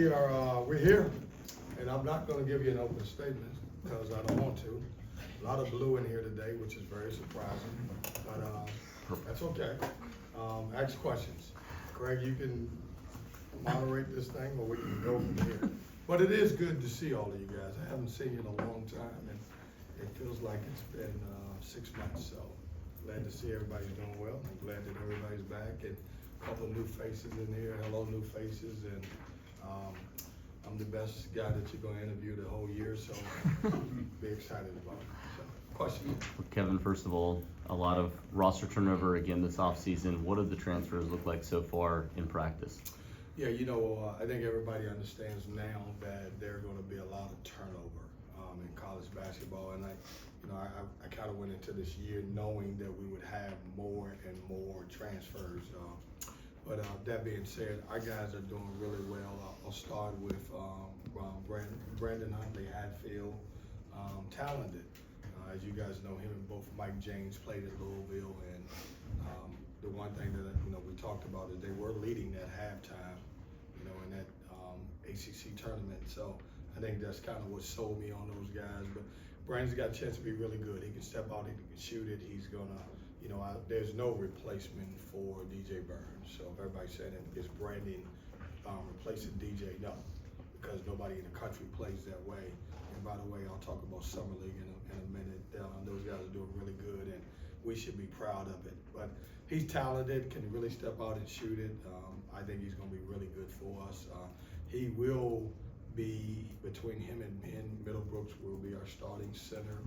We're here, and I'm not gonna give you an open statement, because I don't want to. A lot of blue in here today, which is very surprising, but, that's okay. Ask questions. Greg, you can moderate this thing, or we can go from here. But it is good to see all of you guys. I haven't seen you in a long time, and it feels like it's been, 6 months, so glad to see everybody's doing well. I'm glad that everybody's back, and a couple of new faces in here. Hello, new faces, and, I'm the best guy that you're gonna interview the whole year, so be excited about it. So, question? Kevin, first of all, a lot of roster turnover again this offseason. What do the transfers look like so far in practice? Yeah, I think everybody understands now that there are gonna be a lot of turnover, in college basketball, and I kind of went into this year knowing that we would have more and more transfers. But that being said, our guys are doing really well. I'll start with Brandon Huntley Hatfield, talented. As you guys know, him and both Mike James played at Louisville, and the one thing that we talked about is they were leading at halftime, in that ACC tournament. So I think that's kind of what sold me on those guys. But Brandon's got a chance to be really good. He can step out, he can shoot it. He's gonna, there's no replacement for DJ Burns. So if everybody's saying that is Brandon replacing DJ, no, because nobody in the country plays that way. And by the way, I'll talk about Summer League in a minute. Those guys are doing really good, and we should be proud of it. But he's talented, can really step out and shoot it. I think he's going to be really good for us. He will be, between him and Ben Middlebrooks, will be our starting center.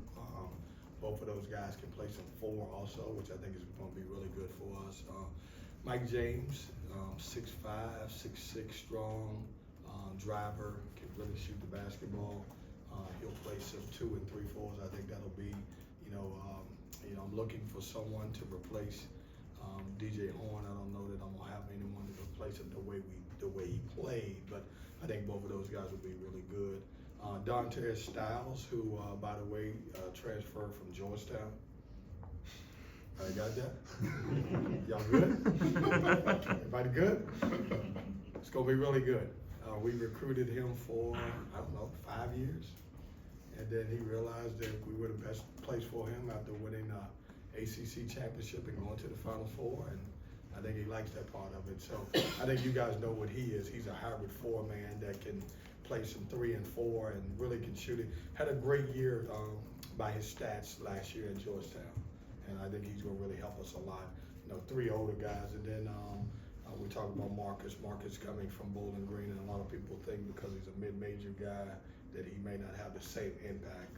Both of those guys can play some four also, which I think is going to be really good for us. Mike James, 6'5", 6'6", strong driver, can really shoot the basketball. He'll play some 2 and 3 fours. I think that'll be, I'm looking for someone to replace DJ Horn. I don't know that I'm gonna have anyone to replace him the way he played, but I think both of those guys will be really good. Dante Styles, who, by the way, transferred from Georgetown. I got that? Y'all good? Everybody good? It's gonna be really good. We recruited him for, 5 years. And then he realized that we were the best place for him after winning ACC championship and going to the Final Four. And I think he likes that part of it. So I think you guys know what he is. He's a hybrid 4-man that can play some 3 and 4 and really can shoot it. Had a great year by his stats last year at Georgetown. And I think he's gonna really help us a lot. 3 older guys, and then we talk about Marcus. Marcus coming from Bowling Green, and a lot of people think because he's a mid-major guy that he may not have the same impact.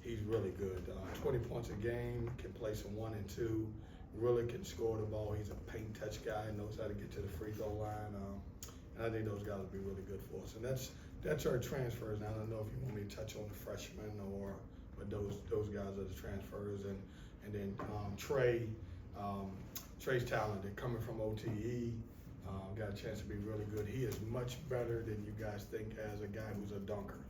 He's really good. 20 points a game, can play some 1 and 2, really can score the ball. He's a paint touch guy, knows how to get to the free throw line. And I think those guys will be really good for us. And that's our transfers. Now, I don't know if you want me to touch on the freshmen but those guys are the transfers. And then Trey's talented, coming from OTE, got a chance to be really good. He is much better than you guys think as a guy who's a dunker.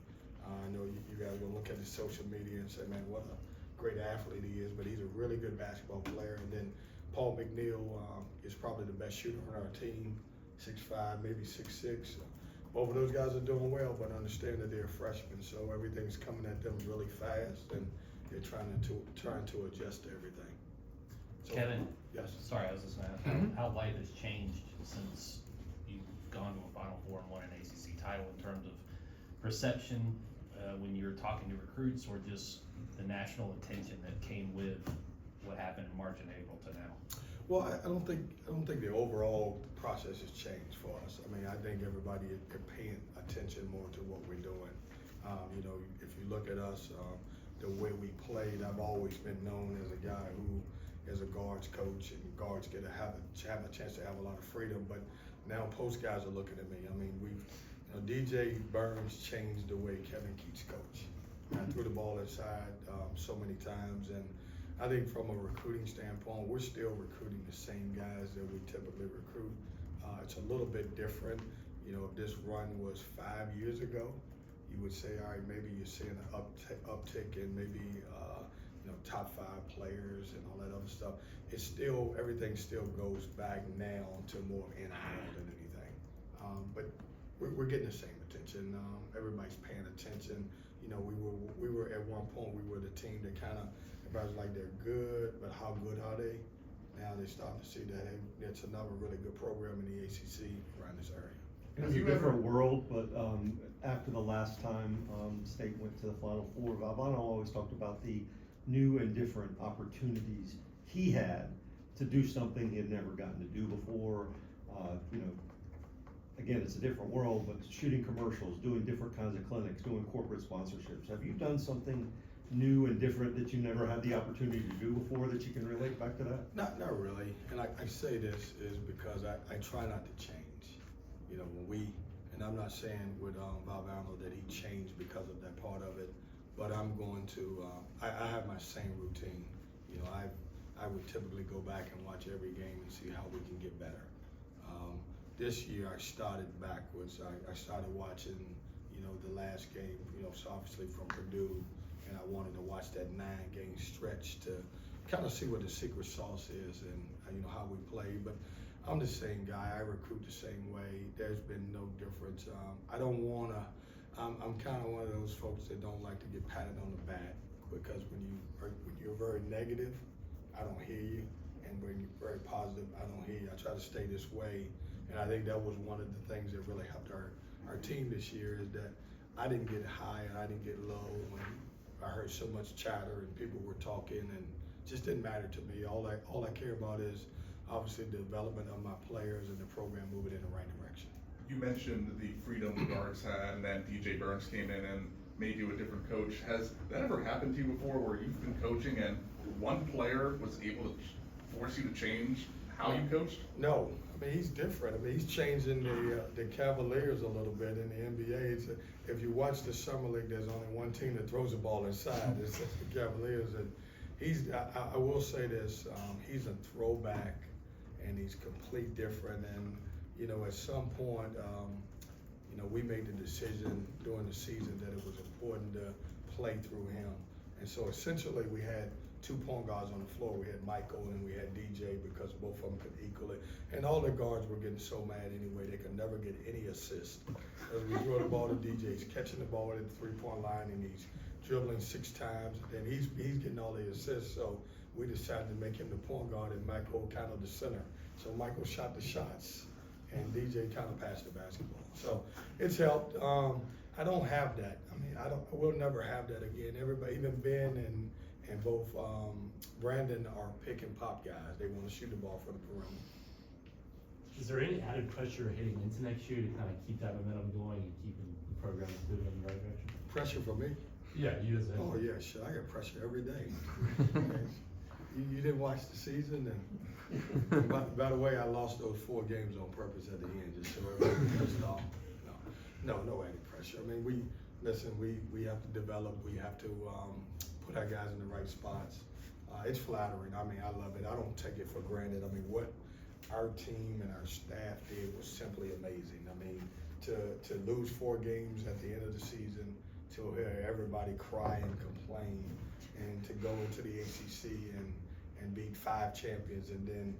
I know you guys will look at his social media and say, man, what a great athlete he is, but he's a really good basketball player. And then Paul McNeil is probably the best shooter on our team, 6'5", maybe 6'6". Both of those guys are doing well, but understand that they're freshmen, so everything's coming at them really fast, and they're trying to adjust to everything. So, Kevin, yes. sorry, I was just gonna ask how life has changed since you've gone to a Final Four and won an ACC title in terms of perception when you were talking to recruits, or just the national attention that came with what happened in March and April to now? Well, I don't think the overall process has changed for us. I mean, I think everybody is paying attention more to what we're doing. If you look at us, the way we played, I've always been known as a guy who is a guards coach, and guards get to have a chance to have a lot of freedom. But now post guys are looking at me. I mean, DJ Burns changed the way Kevin Keatts coach. I threw the ball inside so many times, and I think from a recruiting standpoint, we're still recruiting the same guys that we typically recruit. It's a little bit different. If this run was 5 years ago, you would say, all right, maybe you're seeing an uptick in maybe top 5 players and all that other stuff. Everything still goes back now to more NIL than anything. But we're getting the same attention. Everybody's paying attention. You know, we were at one point, we were the team that kind of, everybody's like, they're good, but how good are they? Now they're starting to see that it's another really good program in the ACC around this area. It's a different world, but after the last time State went to the Final Four, Valvano always talked about the new and different opportunities he had to do something he had never gotten to do before. You know, again, it's a different world, but shooting commercials, doing different kinds of clinics, doing corporate sponsorships. Have you done something new and different that you never had the opportunity to do before that you can relate back to that? Not really. And I say this is because I try not to change. You know, and I'm not saying with Valvano that he changed because of that part of it, but I'm going to, I have my same routine. You know, I would typically go back and watch every game and see how we can get better. This year I started backwards. I started watching, you know, the last game, you know, so obviously from Purdue, and I wanted to watch that 9-game stretch to kind of see what the secret sauce is and, you know, how we play. But I'm the same guy. I recruit the same way. There's been no difference. I don't want to, I'm kind of one of those folks that don't like to get patted on the back, because when you're very negative, I don't hear you. And when you're very positive, I don't hear you. I try to stay this way. And I think that was one of the things that really helped our team this year, is that I didn't get high and I didn't get low when I heard so much chatter and people were talking, and it just didn't matter to me. All I care about is obviously the development of my players and the program moving in the right direction. You mentioned the freedom the guards had, and then DJ Burns came in and made you a different coach. Has that ever happened to you before, where you've been coaching and one player was able to force you to change how you coached? No, I mean, he's different. I mean, he's changing the Cavaliers a little bit in the NBA. If you watch the Summer League, there's only one team that throws the ball inside. It's the Cavaliers. And I will say this, he's a throwback, and he's completely different. And, you know, at some point, you know, we made the decision during the season that it was important to play through him. And so essentially we had 2 point guards on the floor. We had Michael and we had DJ, because both of them could equal it. And all the guards were getting so mad anyway, they could never get any assist. As we throw the ball to DJ, he's catching the ball at the 3 point line, and he's dribbling 6 times, and he's getting all the assists. So we decided to make him the point guard and Michael kind of the center. So Michael shot the shots and DJ kind of passed the basketball. So it's helped. I don't have that. I mean, I will never have that again. Everybody, even Ben and both Brandon are pick and pop guys. They want to shoot the ball for the perimeter. Is there any added pressure heading into next year to kind of keep that momentum going and keeping the program moving in the right direction? Pressure for me? Yeah, you as a Oh yeah, shit, I get pressure every day. You didn't watch the season, and by the way, I lost those 4 games on purpose at the end, just so everybody pissed off. No added pressure. I mean, we have to develop. We have to put our guys in the right spots. It's flattering. I mean, I love it. I don't take it for granted. I mean, what our team and our staff did was simply amazing. I mean, to lose 4 games at the end of the season, to hear everybody cry and complain, and to go into the ACC and beat 5 champions, and then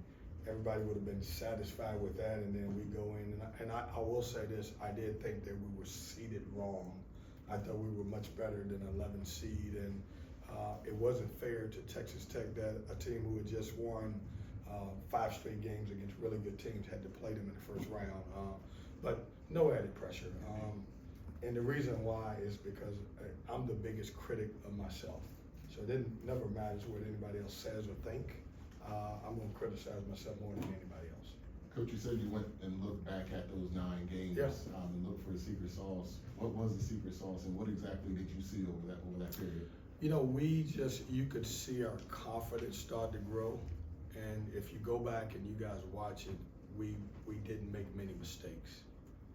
everybody would have been satisfied with that, and then we go in, and I will say this, I did think that we were seeded wrong. I thought we were much better than 11 seed, and it wasn't fair to Texas Tech that a team who had just won 5 straight games against really good teams had to play them in the first round. But no added pressure. And the reason why is because I'm the biggest critic of myself. So it never matters what anybody else says or think. I'm going to criticize myself more than anybody else. Coach, you said you went and looked back at those 9 games and looked for the secret sauce. What was the secret sauce, and what exactly did you see over that period? You know, you could see our confidence start to grow. And if you go back and you guys watch it, we didn't make many mistakes.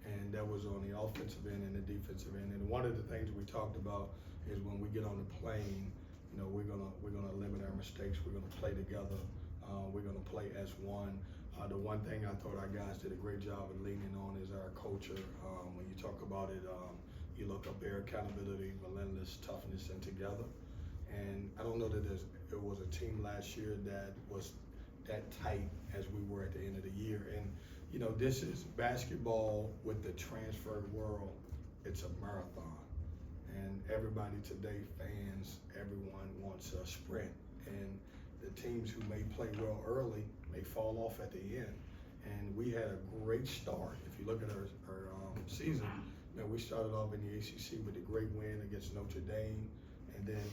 And that was on the offensive end and the defensive end. And one of the things we talked about is when we get on the plane, you know, we're gonna limit our mistakes. We're gonna play together. We're gonna play as one. The one thing I thought our guys did a great job of leaning on is our culture. When you talk about it, you look up there, accountability, relentless, toughness, and together. And I don't know that there was a team last year that was that tight as we were at the end of the year. And you know, this is basketball with the transfer world. It's a marathon. And everybody today, fans, everyone wants a sprint. And the teams who may play well early may fall off at the end. And we had a great start. If you look at our season, man, we started off in the ACC with a great win against Notre Dame. And then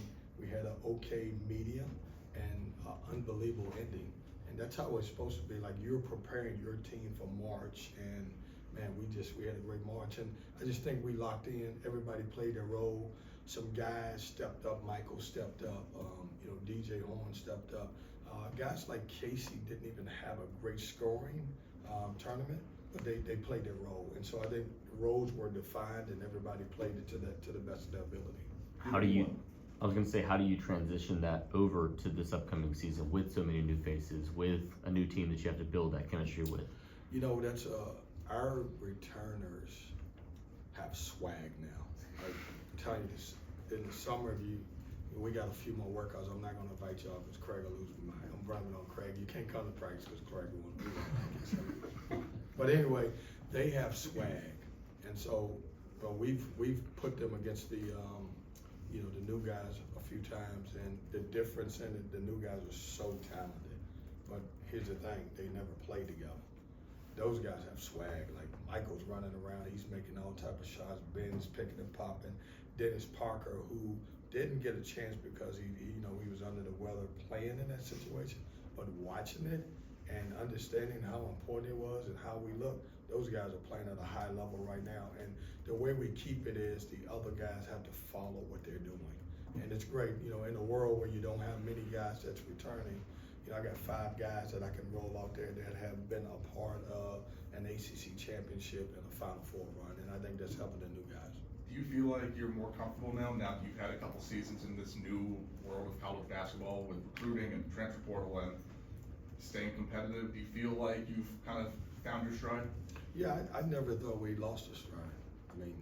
we had an okay medium and an unbelievable ending. And that's how it's supposed to be. Like, you're preparing your team for March, and man, we had a great March. And I just think we locked in. Everybody played their role. Some guys stepped up. Michael stepped up. You know, DJ Horn stepped up. Guys like Casey didn't even have a great scoring tournament, but they played their role. And so I think roles were defined, and everybody played it to the best of their ability. I was gonna say, how do you transition that over to this upcoming season with so many new faces, with a new team that you have to build that chemistry with? You know, that's our returners have swag now. I'm telling you this, in the summer, we got a few more workouts. I'm not gonna invite y'all because Craig will lose my mind. I'm blaming on Craig. You can't come to practice because Craig will want to do that. But anyway, they have swag, and so we've put them against the you know, the new guys a few times, and the difference in it, the new guys are so talented. But here's the thing, they never played together. Those guys have swag. Like, Michael's running around, he's making all type of shots. Ben's picking and popping. Dennis Parker, who didn't get a chance because he you know, he was under the weather playing in that situation, but watching it and understanding how important it was and how we look, those guys are playing at a high level right now. And the way we keep it is the other guys have to follow what they're doing. And it's great, you know, in a world where you don't have many guys that's returning. You know, I got 5 guys that I can roll out there that have been a part of an ACC championship and a Final Four run, and I think that's helping the new guys. Do you feel like you're more comfortable now that you've had a couple seasons in this new world of college basketball with recruiting and transfer portal and staying competitive? Do you feel like you've kind of found your stride? Yeah, I never thought we lost a stride. I mean,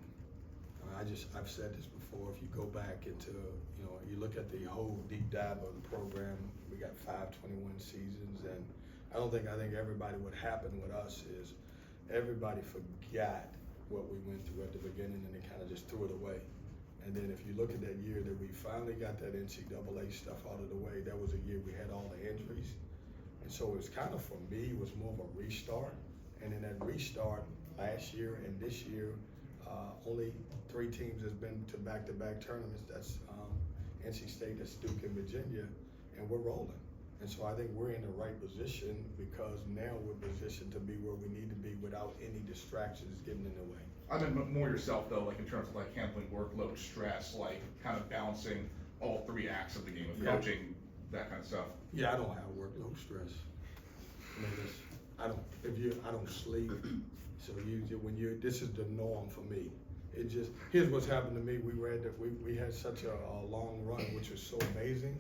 I've said this before. If you go back into, you know, you look at the whole deep dive of the program, we got 5 21 seasons, and I think everybody, what happened with us is everybody forgot what we went through at the beginning, and they kind of just threw it away. And then if you look at that year that we finally got that NCAA stuff out of the way, that was a year we had all the injuries. And so it was kind of, for me, it was more of a restart. And in that restart, last year and this year, only 3 teams has been to back-to-back tournaments. That's NC State, that's Duke, and Virginia, and we're rolling. And so I think we're in the right position because now we're positioned to be where we need to be without any distractions getting in the way. I meant more yourself though, like in terms of like handling workload, stress, like kind of balancing all 3 acts of the game of coaching, that kind of stuff. Yeah, I don't have workload stress. I mean, I don't sleep. So this is the norm for me. It just, here's what's happened to me. We had such a long run, which was so amazing.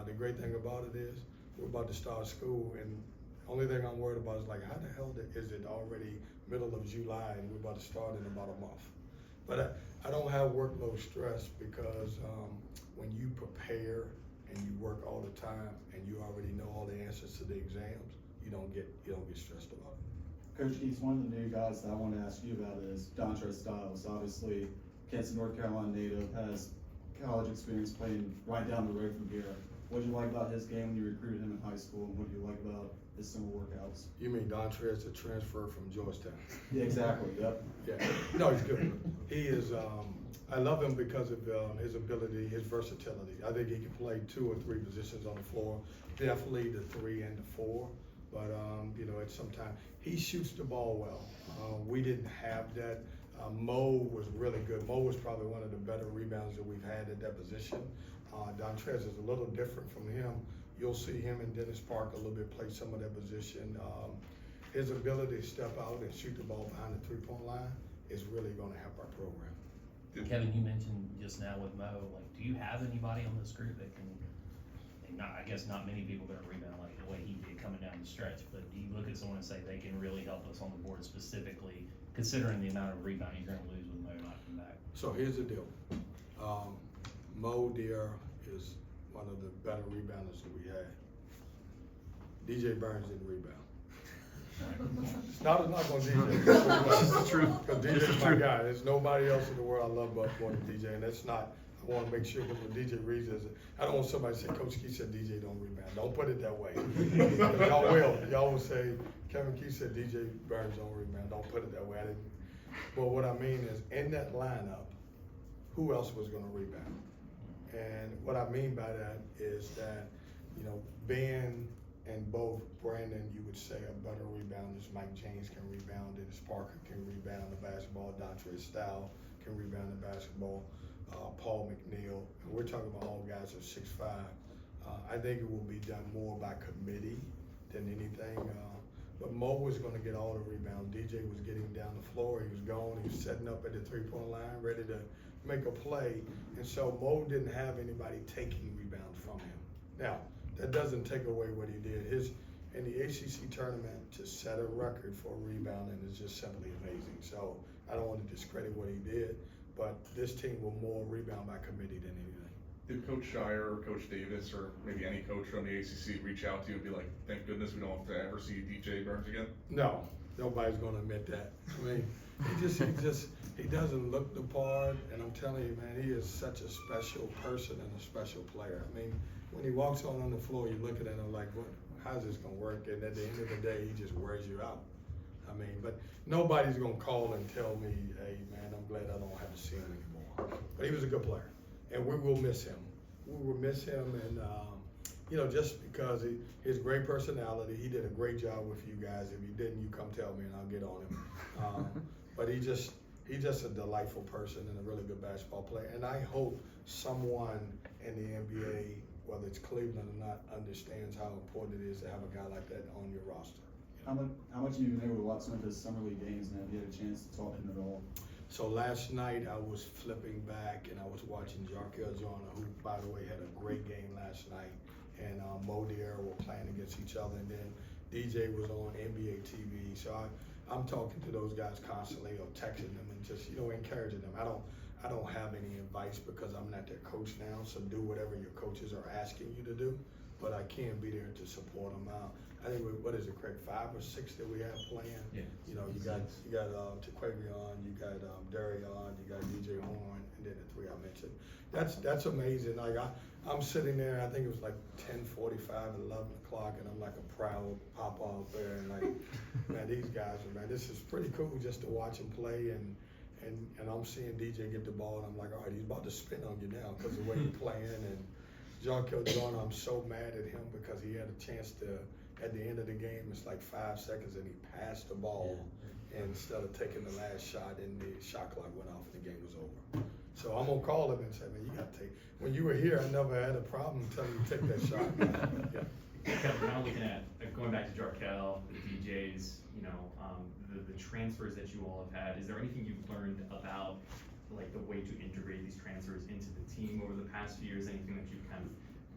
The great thing about it is we're about to start school, and the only thing I'm worried about is like, how the hell is it already middle of July and we're about to start in about a month? But I don't have workload stress because when you prepare and you work all the time and you already know all the answers to the exams, you don't get stressed about it. Coach Keatts, one of the new guys that I want to ask you about is Dontre Styles. Obviously, Kansas, North Carolina native, has college experience playing right down the road from here. What did you like about his game when you recruited him in high school, and what do you like about his summer workouts? You mean Dontre is a transfer from Georgetown? Yeah, exactly, yep. Yeah, no, he's good. He is, I love him because of his ability, his versatility. I think he can play 2 or 3 positions on the floor, definitely the 3 and the 4. But, you know, at some time, he shoots the ball well. We didn't have that. Mo was really good. Mo was probably one of the better rebounders that we've had at that position. Dontre is a little different from him. You'll see him and Dennis Parker a little bit play some of that position. His ability to step out and shoot the ball behind the 3-point line is really going to help our program. Kevin, you mentioned just now with Mo, like, do you have anybody on this group that can, I guess not many people that rebound like the way he did coming down the stretch, but do you look at someone and say they can really help us on the board, specifically considering the amount of rebound you're going to lose with Mo not coming back? So here's the deal. Mo Deere is one of the better rebounders that we had. DJ Burns didn't rebound. It's not a knock on DJ. This is true. Because This DJ's is my true. guy. There's nobody else in the world I love more than DJ, and that's not, I wanna make sure that when DJ reads this, I don't want somebody to say, Coach Keatts said DJ don't rebound. Don't put it that way. Y'all will say, Kevin Keatts said DJ Burns don't rebound. Don't put it that way. I didn't. But what I mean is, in that lineup, who else was gonna rebound? And what I mean by that is that, you know, Ben and both Brandon, you would say, are better rebounders. Mike James can rebound, Dennis Parker can rebound the basketball, Dontre Style can rebound the basketball, Paul McNeil. And we're talking about all guys who are 6'5". I think it will be done more by committee than anything. But Mo was gonna get all the rebounds. DJ was getting down the floor, he was gone, he was setting up at the 3-point line, ready to make a play. And so Mo didn't have anybody taking rebounds from him. Now, that doesn't take away what he did. In the ACC tournament, to set a record for rebounding is just simply amazing. So I don't want to discredit what he did, but this team will more rebound by committee than anything. Did Coach Shire or Coach Davis or maybe any coach from the ACC reach out to you and be like, thank goodness we don't have to ever see DJ Burns again? No, nobody's gonna admit that. I mean, he doesn't look the part, and I'm telling you, man, he is such a special person and a special player. I mean, when he walks on the floor, you look at him like, what, how's this gonna work? And at the end of the day, he just wears you out. I mean, but nobody's gonna call and tell me, hey, man, I'm glad I don't have to see him anymore. But he was a good player, and we will miss him. We will miss him, and you know, just because his great personality, he did a great job with you guys. If you didn't, you come tell me and I'll get on him. But he's just a delightful person and a really good basketball player. And I hope someone in the NBA, whether it's Cleveland or not, understands how important it is to have a guy like that on your roster. How much have you been able to watch some of his summer league games now? Have you had a chance to talk to him at all? So last night I was flipping back and I was watching Jarkel Joyner, who, by the way, had a great game last night, and Mo Diarra were playing against each other, and then DJ was on NBA TV. So I'm talking to those guys constantly, or texting them and just, you know, encouraging them. I don't have any advice because I'm not their coach now, so do whatever your coaches are asking you to do, but I can be there to support them out. I think, what is it, Craig, 5 or 6 that we have playing? Yeah. You know, you got Taquavion, you got Darion, you got DJ Horn, and then the 3 I mentioned. That's amazing. Like I'm sitting there, I think it was like 10:45, 11 o'clock, and I'm like a proud papa out there, and like, man, these guys are, man, this is pretty cool just to watch them play, and I'm seeing DJ get the ball, and I'm like, all right, he's about to spin on you now because the way he's playing. And Jarkel Joyner, I'm so mad at him because he had a chance to, at the end of the game, it's like 5 seconds, and he passed the ball instead of taking the last shot, and the shot clock went off and the game was over. So I'm gonna call him and say, man, you gotta take. When you were here, I never had a problem telling you to take that shot. Yeah. Kevin, kind of looking at going back to Jarkel, the DJs, you know, the transfers that you all have had. Is there anything you've learned about like the way to integrate these transfers into the team over the past few years? Anything that you've kind of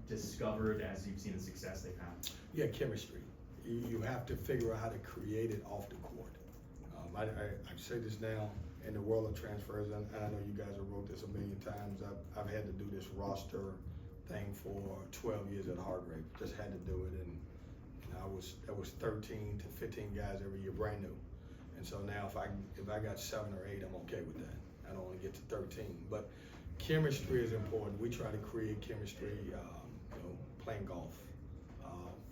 discovered as you've seen the success they've had? Yeah, chemistry. You have to figure out how to create it off the court. I say this now in the world of transfers, and I know you guys have wrote this a million times. I've had to do this roster thing for 12 years at Hargrave. Just had to do it, and that was 13 to 15 guys every year, brand new. And so now if I got 7 or 8, I'm okay with that. I don't want to get to 13, but chemistry is important. We try to create chemistry, you know, playing golf,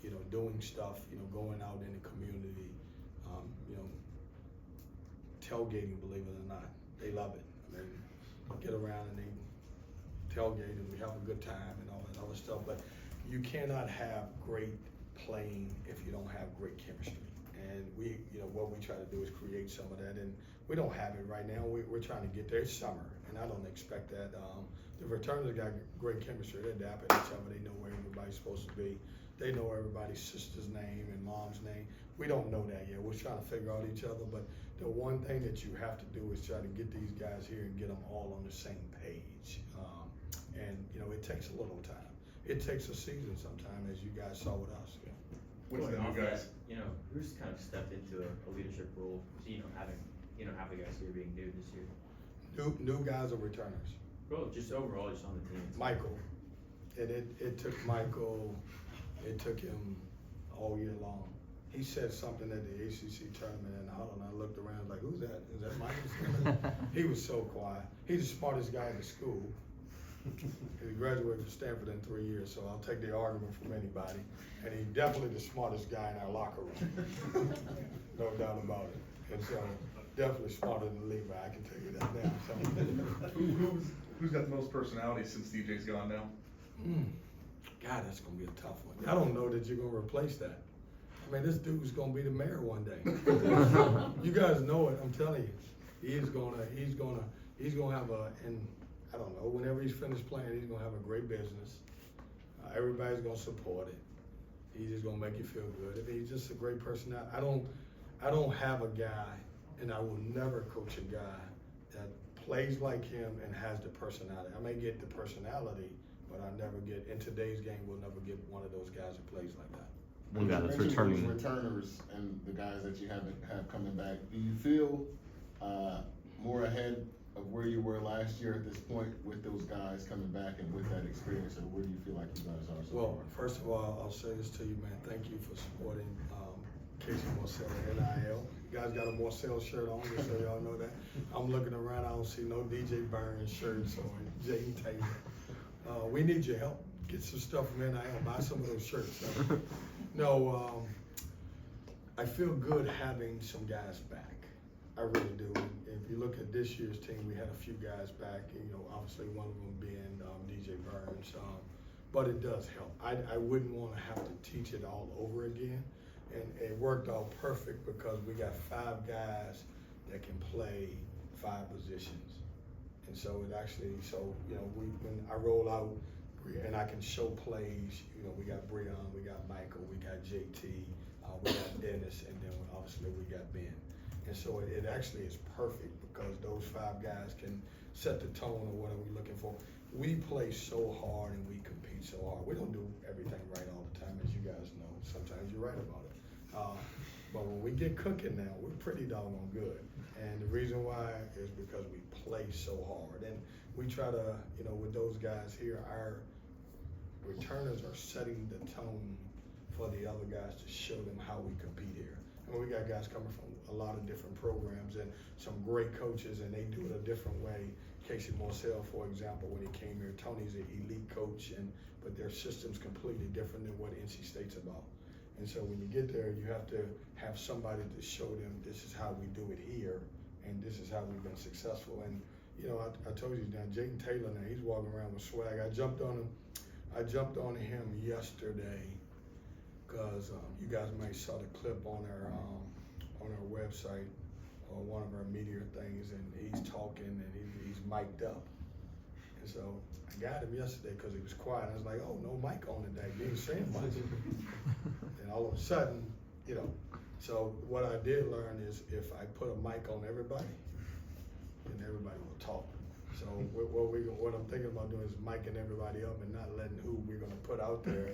you know, doing stuff, you know, going out in the community, you know, tailgating, believe it or not. They love it. I mean, get around and they tailgate and we have a good time and all that other stuff, but you cannot have great playing if you don't have great chemistry. And we, you know, what we try to do is create some of that, and we don't have it right now. We're trying to get there. It's summer, and I don't expect that. The returners got great chemistry. They're dapping each other. They know where everybody's supposed to be. They know everybody's sister's name and mom's name. We don't know that yet. We're trying to figure out each other, but the one thing that you have to do is try to get these guys here and get them all on the same page. And, you know, it takes a little time. It takes a season sometime, as you guys saw with us. Yeah. What's the new guys? You know, who's kind of stepped into a leadership role, you know, having, you know, half the guys here being new this year? New guys are returners. Well, just overall, just on the team. Michael. And it took Michael, it took him all year long. he said something at the ACC tournament in Holland. I looked around like, who's that? Is that Michael? He was so quiet. He's the smartest guy in the school. He graduated from Stanford in 3 years, so I'll take the argument from anybody. And he's definitely the smartest guy in our locker room. No doubt about it. And so, definitely smarter than Levi, I can tell you that now. So. Who's got the most personality since DJ's gone now? God, that's gonna be a tough one. I don't know that you're gonna replace that. I mean, this dude's gonna be the mayor one day. You guys know it, I'm telling you. He's gonna have and I don't know, whenever he's finished playing, he's gonna have a great business. Everybody's gonna support it. He's just gonna make you feel good. I mean, he's just a great personality. I don't have a guy, and I will never coach a guy that plays like him and has the personality. I may get the personality, but I never get, in today's game, we'll never get one of those guys that plays like that. One guy that's You mentioned returning. those returners and the guys that you have coming back. Do you feel more ahead of where you were last year at this point with those guys coming back and with that experience, or where do you feel like you guys are so Well, far? first of all, I'll say this to you, man. Thank you for supporting Casey Marcel and NIL. You guys got a Marcel shirt on, just so y'all know that. I'm looking around, I don't see no DJ Burns shirts or Jayden Taylor. We need your help. Get some stuff from NIL, buy some of those shirts. No, I feel good having some guys back. I really do. If you look at this year's team, we had a few guys back, obviously one of them being DJ Burns, but it does help. I wouldn't want to have to teach it all over again, and it worked out perfect because we got 5 guys that can play 5 positions, and so it actually, when I roll out and I can show plays, we got Breon, we got Michael, we got JT, we got Dennis, and then obviously we got Ben. And so it actually is perfect because those 5 guys can set the tone of what are we looking for. We play so hard and we compete so hard. We don't do everything right all the time, as you guys know. Sometimes you're right about it. But when we get cooking now, we're pretty doggone good. And the reason why is because we play so hard. And we try to, with those guys here, our returners are setting the tone for the other guys to show them how we compete here. And we got guys coming from a lot of different programs and some great coaches, and they do it a different way. Casey Marcel, for example, when he came here, Tony's an elite coach, but their system's completely different than what NC State's about. And so when you get there, you have to have somebody to show them this is how we do it here, and this is how we've been successful. And I told you now, Jayden Taylor now, he's walking around with swag. I jumped on him yesterday because you guys might saw the clip on our website or one of our media things, and he's talking and he's mic'd up. And so I got him yesterday because he was quiet. I was like, oh, no mic on today. He ain't saying much. And all of a sudden, so what I did learn is if I put a mic on everybody, then everybody will talk. So what I'm thinking about doing is micing everybody up and not letting who we're gonna put out there.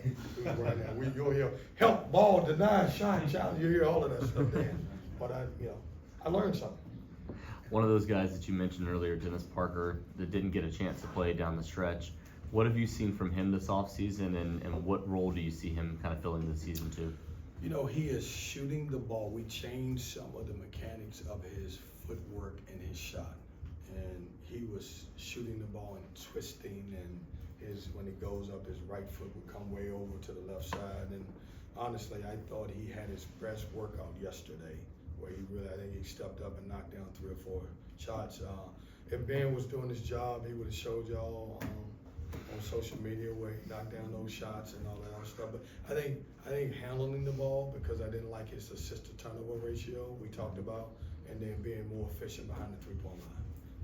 You'll hear help, ball, deny, shot, challenge. You hear all of that stuff there. But I learned something. One of those guys that you mentioned earlier, Dennis Parker, that didn't get a chance to play down the stretch. What have you seen from him this offseason, and what role do you see him kind of filling this season too? He is shooting the ball. We changed some of the mechanics of his footwork and his shot. And he was shooting the ball and twisting, and when he goes up, his right foot would come way over to the left side. And honestly, I thought he had his best workout yesterday, where I think he stepped up and knocked down 3 or 4 shots. If Ben was doing his job, he would have showed y'all on social media where he knocked down those shots and all that other stuff. But I think handling the ball, because I didn't like his assist to turnover ratio we talked about, and then being more efficient behind the 3-point line.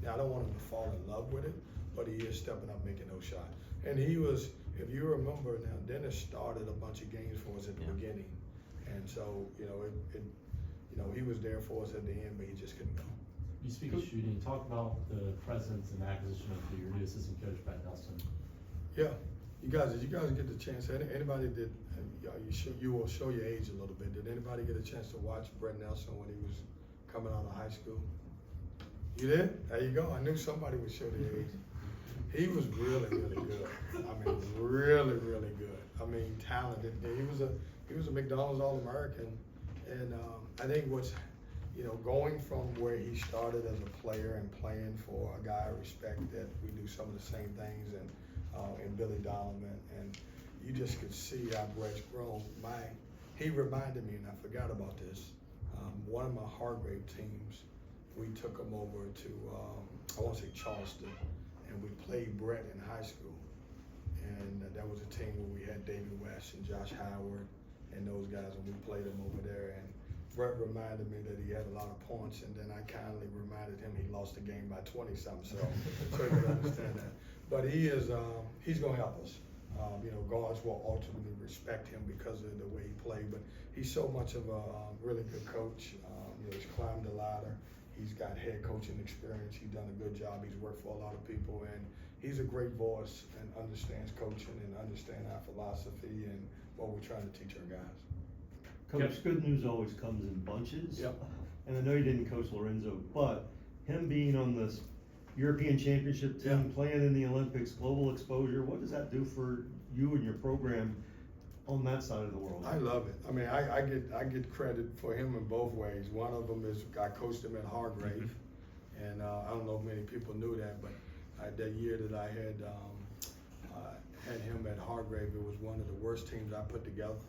Now, I don't want him to fall in love with it, but he is stepping up, making those shots. And he was, if you remember now, Dennis started a bunch of games for us at the beginning. And so, he was there for us at the end, but he just couldn't go. You speak of shooting, talk about the presence and acquisition of your new assistant coach, Brett Nelson. Yeah, did you guys get the chance? Anybody did? You will show your age a little bit. Did anybody get a chance to watch Brett Nelson when he was coming out of high school? You did? There you go. I knew somebody would show their age. He was really, really good. I mean, really, really good. I mean, talented. He was a McDonald's All-American. And I think what's, going from where he started as a player and playing for a guy I respect, that we do some of the same things, and Billy Donovan, and you just could see how Brett's grown. He reminded me, and I forgot about this, one of my Hargrave teams, we took him over to, I want to say Charleston, and we played Brett in high school. And that was a team where we had David West and Josh Howard and those guys, and we played them over there. And Brett reminded me that he had a lot of points, and then I kindly reminded him he lost the game by 20-something, so he could understand that. But he's going to help us. Guards will ultimately respect him because of the way he played, but he's so much of a really good coach. He's climbed the ladder. He's got head coaching experience. He's done a good job. He's worked for a lot of people, and he's a great voice and understands coaching and understands our philosophy and what we're trying to teach our guys. Coach, good news always comes in bunches. Yep. And I know you didn't coach Lorenzo, but him being on this European Championship team, Yeah. playing in the Olympics, global exposure, what does that do for you and your program on that side of the world? I love it. I mean, I get credit for him in both ways. One of them is I coached him at Hargrave, and I don't know if many people knew that, but that year that I had him at Hargrave, it was one of the worst teams I put together.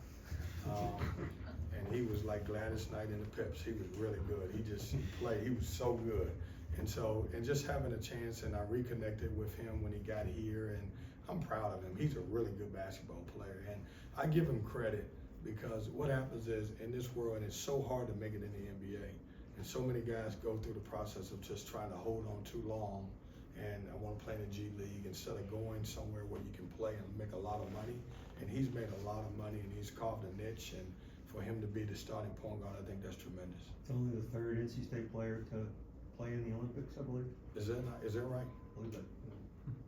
And he was like Gladys Knight in the Pips. He was really good. He played. He was so good. And just having a chance, and I reconnected with him when he got here, and I'm proud of him. He's a really good basketball player, and I give him credit because what happens is in this world, and it's so hard to make it in the NBA, and so many guys go through the process of just trying to hold on too long, and I want to play in the G League instead of going somewhere where you can play and make a lot of money. And he's made a lot of money, and he's carved a niche, and for him to be the starting point guard, I think that's tremendous. It's only the third NC State player to play in the Olympics, I believe. Is that right? I believe that.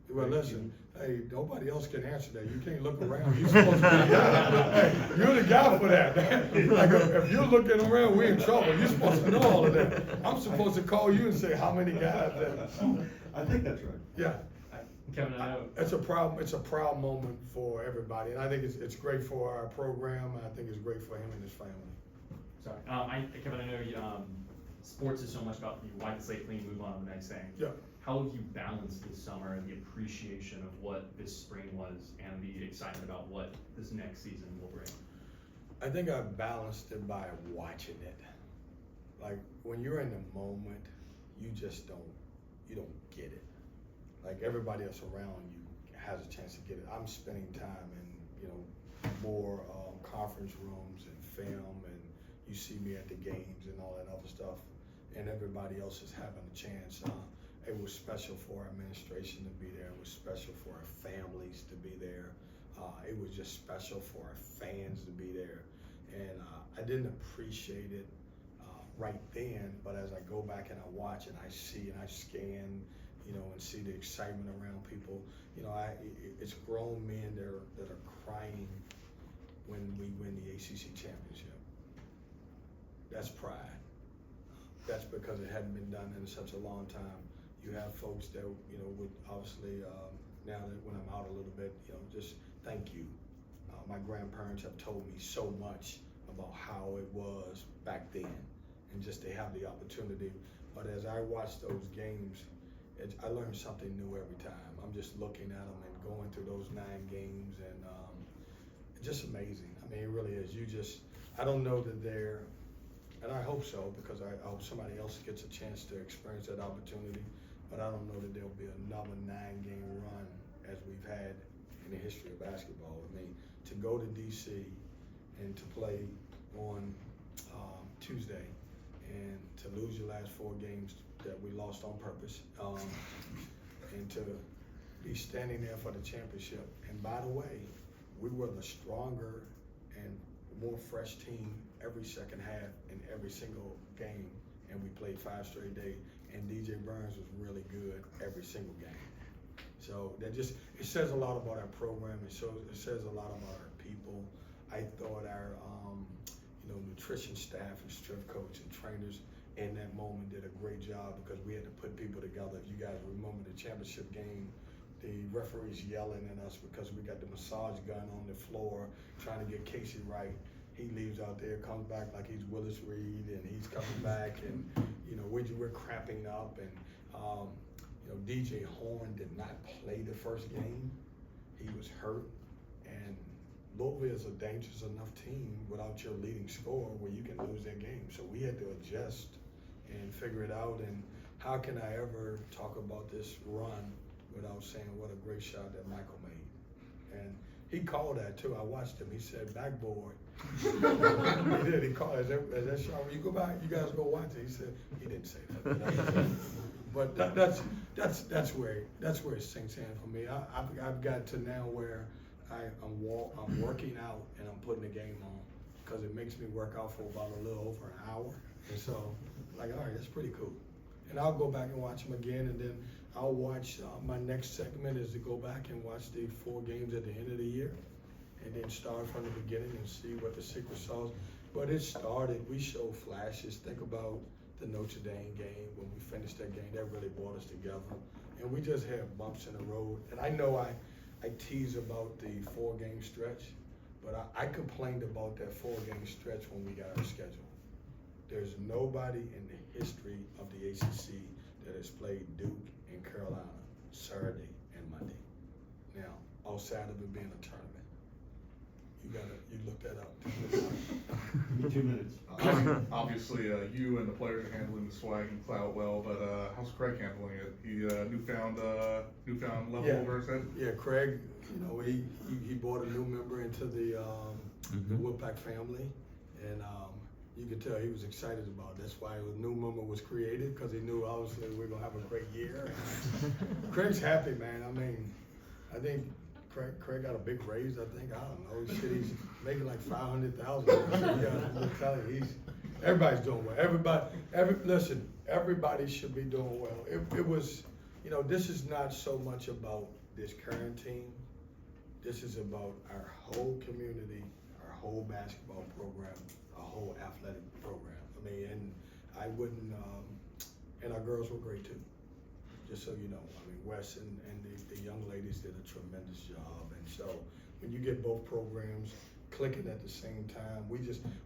Well, listen, hey, nobody else can answer that. You can't look around. You're supposed to be, hey, you're the guy for that. Like, if you're looking around, we're in trouble. You're supposed to know all of that. I'm supposed to call you and say how many guys that. I think that's right. Yeah. Kevin, I know. It's a proud moment for everybody, and I think it's great for our program, and I think it's great for him and his family. Sorry, Kevin, I know you, sports is so much about you wipe the slate clean, move on to the next thing. Yeah. How have you balanced this summer and the appreciation of what this spring was and the excitement about what this next season will bring? I think I balanced it by watching it. Like when you're in the moment, you just don't get it. Like everybody else around you has a chance to get it. I'm spending time in more conference rooms and film, and you see me at the games and all that other stuff, and everybody else is having a chance. It was special for our administration to be there. It was special for our families to be there. It was just special for our fans to be there. And I didn't appreciate it right then, but as I go back and I watch and I see and I scan, and see the excitement around people, it's grown men that are crying when we win the ACC championship. That's pride. That's because it hadn't been done in such a long time. You have folks that, would obviously, now that when I'm out a little bit, just thank you. My grandparents have told me so much about how it was back then, and just to have the opportunity. But as I watch those games, I learn something new every time. I'm just looking at them and going through those 9 games, and it's just amazing. I mean, it really is. I don't know that they're, and I hope so, because I hope somebody else gets a chance to experience that opportunity. But I don't know that there'll be another 9-game run as we've had in the history of basketball. I mean, to go to DC and to play on Tuesday and to lose your last 4 games that we lost on purpose, and to be standing there for the championship. And by the way, we were the stronger and more fresh team every second half in every single game, and we played 5 straight days. And DJ Burns was really good every single game. So it says a lot about our program. It says a lot about our people. I thought our nutrition staff and strength coach and trainers in that moment did a great job, because we had to put people together. If you guys remember the championship game, the referees yelling at us because we got the massage gun on the floor trying to get Casey right. he leaves out there, comes back like he's Willis Reed, and he's coming back, and we're cramping up, and DJ Horn did not play the first game. He was hurt, and Louisville is a dangerous enough team without your leading scorer where you can lose that game. So we had to adjust and figure it out. And how can I ever talk about this run without saying what a great shot that Michael made? And he called that too. I watched him. He said backboard. He did. He called. As that shot, when you go back, you guys go watch it. He said he didn't say that. But that's where it sinks in for me. I've got to now where I'm working out and I'm putting the game on because it makes me work out for about a little over an hour. And so, like, all right, that's pretty cool. And I'll go back and watch them again, and then I'll watch, my next segment is to go back and watch the 4 games at the end of the year, and then start from the beginning and see what the secret sauce. But it started, we showed flashes. Think about the Notre Dame game. When we finished that game, that really brought us together. And we just had bumps in the road. And I know I tease about the 4-game stretch, but I complained about that 4-game stretch when we got our schedule. There's nobody in the history of the ACC that has played Duke and Carolina Saturday and Monday. Now, outside of it being a tournament, you look that up. Give me 2 minutes. Obviously, you and the players are handling the swag and clout well, but how's Craig handling it? He newfound level over his head. Yeah, Craig, he brought a new member into the Woodpack family, and you could tell he was excited about it. That's why a new member was created, because he knew obviously we're gonna have a great year. Craig's happy, man. I mean, I think Craig got a big raise. I don't know. Shit, he's making like $500,000. Everybody's doing well. Everybody should be doing well. It was, this is not so much about this current team. This is about our whole community, our whole basketball program, our whole athletic program. I mean, and I wouldn't, and our girls were great too. Just so you know, I mean, Wes and the young ladies did a tremendous job. And so when you get both programs clicking at the same time,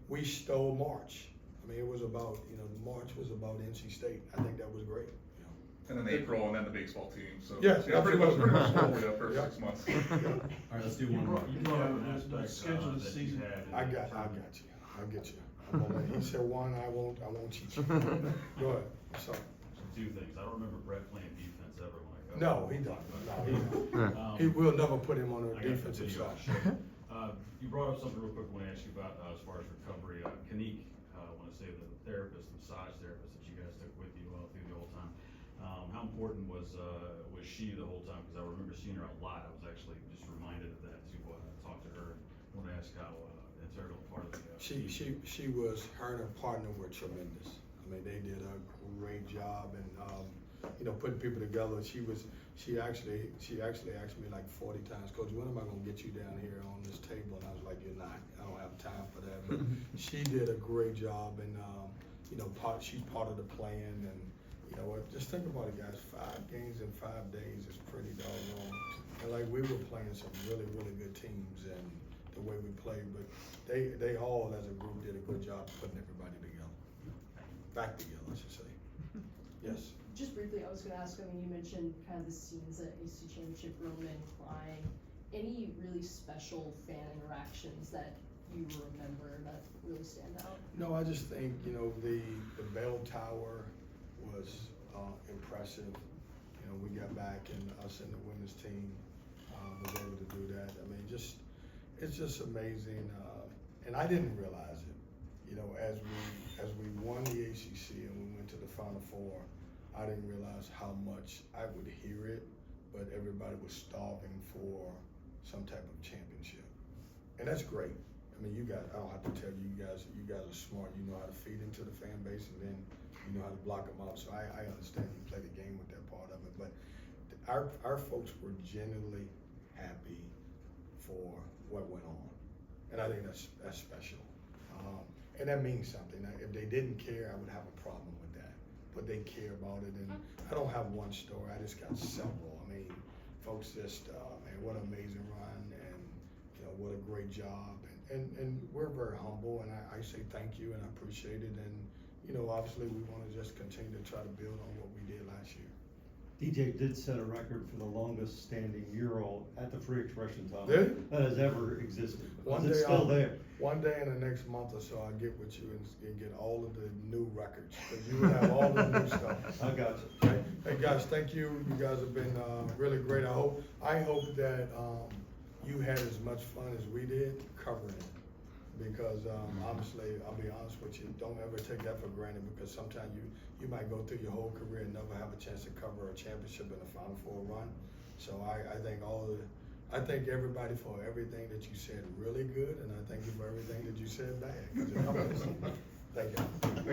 we stole March. I mean, it was about, March was about NC State. I think that was great. And then April, and then the baseball team. So yes, yeah, pretty much stole the first Yep. 6 months. All right, let's do one more. You brought up an aspect that you had. I got you. I'll get you. He said one, I won't cheat you. Go ahead. So. 2 things. I don't remember Brett playing defense ever when I coached. No, he don't. He will never put him on the defensive side. You brought up something real quick when I asked you about as far as recovery. Kanique, I want to say the massage therapist that you guys took with you through the whole time. How important was she the whole time? Because I remember seeing her a lot. I was actually just reminded of that to talk to her. I want to ask how integral part of the. She was, her and her partner were tremendous. I mean, they did a great job, and putting people together. She actually asked me like 40 times, Coach, when am I gonna get you down here on this table? And I was like, you're not. I don't have time for that. But she did a great job, and she's part of the plan. And just think about it, guys. 5 games in 5 days is pretty doggone. And like, we were playing some really, really good teams, and the way we played, but they all as a group did a good job putting everybody together. Back together, I should say. Yes. Just briefly, I was going to ask, I mean, you mentioned kind of the scenes at AC Championship room and crying. Any really special fan interactions that you remember that really stand out? No, I just think, the bell tower was impressive. We got back, and us and the women's team was able to do that. I mean, it's just amazing. And I didn't realize it. As we won the ACC and we went to the Final Four, I didn't realize how much I would hear it, but everybody was starving for some type of championship. And that's great. I mean, I don't have to tell you, you guys are smart. You know how to feed into the fan base, and then you know how to block them out. So I understand you play the game with that part of it, but our folks were genuinely happy for what went on. And I think that's special. And that means something. Now, if they didn't care, I would have a problem with that. But they care about it, and I don't have one story. I just got several. I mean, folks just, man, what an amazing run, and what a great job. and we're very humble, and I say thank you and I appreciate it, and, you know, obviously we wanna just continue to try to build on what we did last year. DJ did set a record for the longest standing mural at the Free Expression Tunnel Did he? that has ever existed. One It's day still I'll- there. One day in the next month or so, I'll get with you and get all of the new records, cause you will have all the new stuff. I got you. Okay? Hey, guys, thank you. You guys have been, really great. I hope that, you had as much fun as we did covering it. Because, obviously, I'll be honest with you, don't ever take that for granted, because sometimes you might go through your whole career and never have a chance to cover a championship in a Final Four run. So I thank everybody for everything that you said really good, and I thank you for everything that you said bad. 'Cause it helped us. Thank you.